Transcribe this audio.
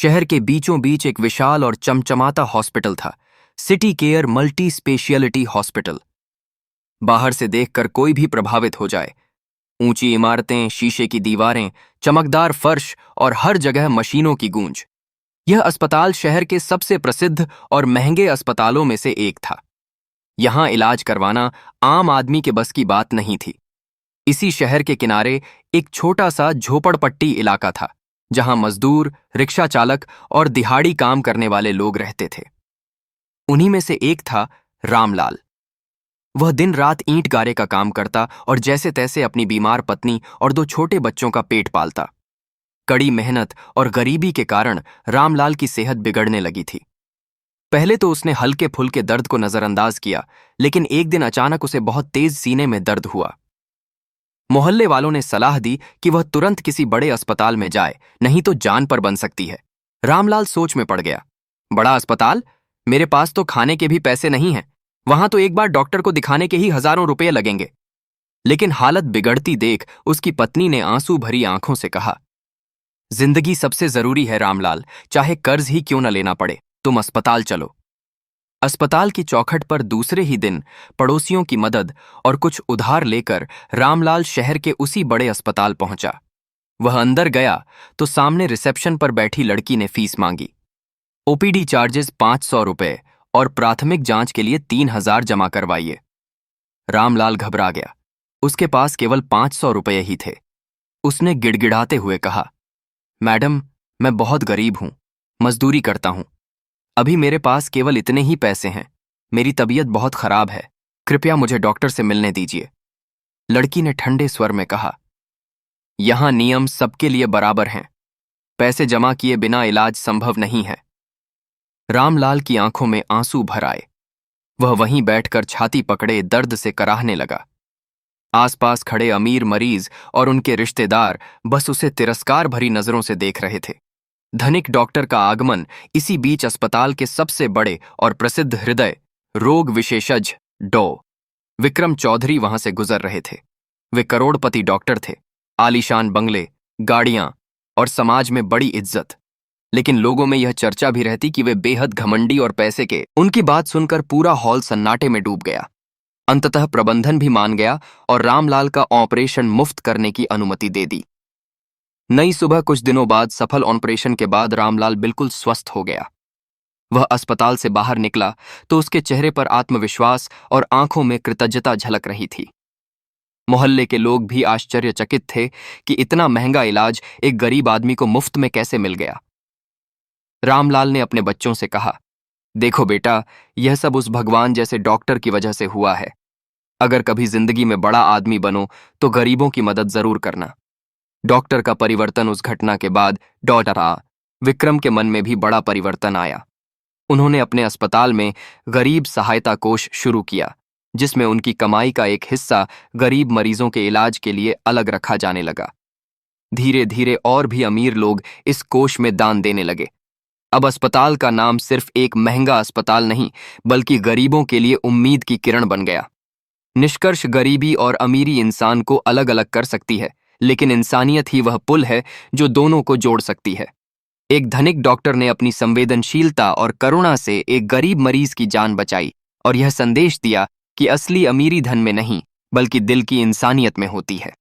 शहर के बीचों बीच एक विशाल और चमचमाता हॉस्पिटल था, city care multi speciality hospital. बाहर से देखकर कोई भी प्रभावित हो जाए। ऊंची इमारतें, शीशे की दीवारें, चमकदार फर्श और हर जगह मशीनों की गूंज। यह अस्पताल शहर के सबसे प्रसिद्ध और महंगे अस्पतालों में से एक था। यहां इलाज करवाना आम आदमी के बस की बात नहीं थी। इसी शहर के किनारे एक छोटा सा झोपड़पट्टी इलाका था, जहां मजदूर, रिक्शा चालक और दिहाड़ी काम करने वाले लोग रहते थे। उन्हीं में से एक था रामलाल। वह दिन रात ईंट गारे का काम करता और जैसे तैसे अपनी बीमार पत्नी और 2 छोटे बच्चों का पेट पालता। कड़ी मेहनत और गरीबी के कारण रामलाल की सेहत बिगड़ने लगी थी। पहले तो उसने हल्के फुल्के दर्द को नजरअंदाज किया, लेकिन एक दिन अचानक उसे बहुत तेज सीने में दर्द हुआ। मोहल्ले वालों ने सलाह दी कि वह तुरंत किसी बड़े अस्पताल में जाए, नहीं तो जान पर बन सकती है। रामलाल सोच में पड़ गया। बड़ा अस्पताल? मेरे पास तो खाने के भी पैसे नहीं हैं। वहां तो एक बार डॉक्टर को दिखाने के ही हजारों रुपये लगेंगे। लेकिन हालत बिगड़ती देख उसकी पत्नी ने आंसू भरी आंखों से कहा, जिंदगी सबसे जरूरी है रामलाल, चाहे कर्ज ही क्यों न लेना पड़े, तुम अस्पताल चलो। अस्पताल की चौखट पर दूसरे ही दिन पड़ोसियों की मदद और कुछ उधार लेकर रामलाल शहर के उसी बड़े अस्पताल पहुंचा। वह अंदर गया तो सामने रिसेप्शन पर बैठी लड़की ने फीस मांगी। ओपीडी चार्जेस 500 रुपए और प्राथमिक जांच के लिए 3000 जमा करवाइए। रामलाल घबरा गया। उसके पास केवल 500 रुपये ही थे। उसने गिड़गिड़ाते हुए कहा, मैडम, मैं बहुत गरीब हूं, मजदूरी करता हूं। अभी मेरे पास केवल इतने ही पैसे हैं। मेरी तबीयत बहुत खराब है, कृपया मुझे डॉक्टर से मिलने दीजिए। लड़की ने ठंडे स्वर में कहा, यहां नियम सबके लिए बराबर हैं। पैसे जमा किए बिना इलाज संभव नहीं है। रामलाल की आंखों में आंसू भर आए। वह वहीं बैठकर छाती पकड़े दर्द से कराहने लगा। आसपास खड़े अमीर मरीज और उनके रिश्तेदार बस उसे तिरस्कार भरी नजरों से देख रहे थे। धनिक डॉक्टर का आगमन इसी बीच अस्पताल के सबसे बड़े और प्रसिद्ध हृदय रोग विशेषज्ञ डॉ. विक्रम चौधरी वहां से गुजर रहे थे। वे करोड़पति डॉक्टर थे, आलीशान बंगले, गाड़ियां और समाज में बड़ी इज्जत। लेकिन लोगों में यह चर्चा भी रहती कि वे बेहद घमंडी और पैसे के। उनकी बात सुनकर पूरा हॉल सन्नाटे में डूब गया। अंततः प्रबंधन भी मान गया और रामलाल का ऑपरेशन मुफ्त करने की अनुमति दे दी। नई सुबह कुछ दिनों बाद सफल ऑपरेशन के बाद रामलाल बिल्कुल स्वस्थ हो गया। वह अस्पताल से बाहर निकला तो उसके चेहरे पर आत्मविश्वास और आंखों में कृतज्ञता झलक रही थी। मोहल्ले के लोग भी आश्चर्यचकित थे कि इतना महंगा इलाज एक गरीब आदमी को मुफ्त में कैसे मिल गया। रामलाल ने अपने बच्चों से कहा, देखो बेटा, यह सब उस भगवान जैसे डॉक्टर की वजह से हुआ है। अगर कभी जिंदगी में बड़ा आदमी बनो तो गरीबों की मदद जरूर करना। डॉक्टर का परिवर्तन उस घटना के बाद विक्रम के मन में भी बड़ा परिवर्तन आया। उन्होंने अपने अस्पताल में गरीब सहायता कोष शुरू किया, जिसमें उनकी कमाई का एक हिस्सा गरीब मरीजों के इलाज के लिए अलग रखा जाने लगा। धीरे धीरे और भी अमीर लोग इस कोष में दान देने लगे। अब अस्पताल का नाम सिर्फ एक महंगा अस्पताल नहीं, बल्कि गरीबों के लिए उम्मीद की किरण बन गया। निष्कर्ष, गरीबी और अमीरी इंसान को अलग अलग कर सकती है, लेकिन इंसानियत ही वह पुल है जो दोनों को जोड़ सकती है। एक धनिक डॉक्टर ने अपनी संवेदनशीलता और करुणा से एक गरीब मरीज की जान बचाई और यह संदेश दिया कि असली अमीरी धन में नहीं, बल्कि दिल की इंसानियत में होती है।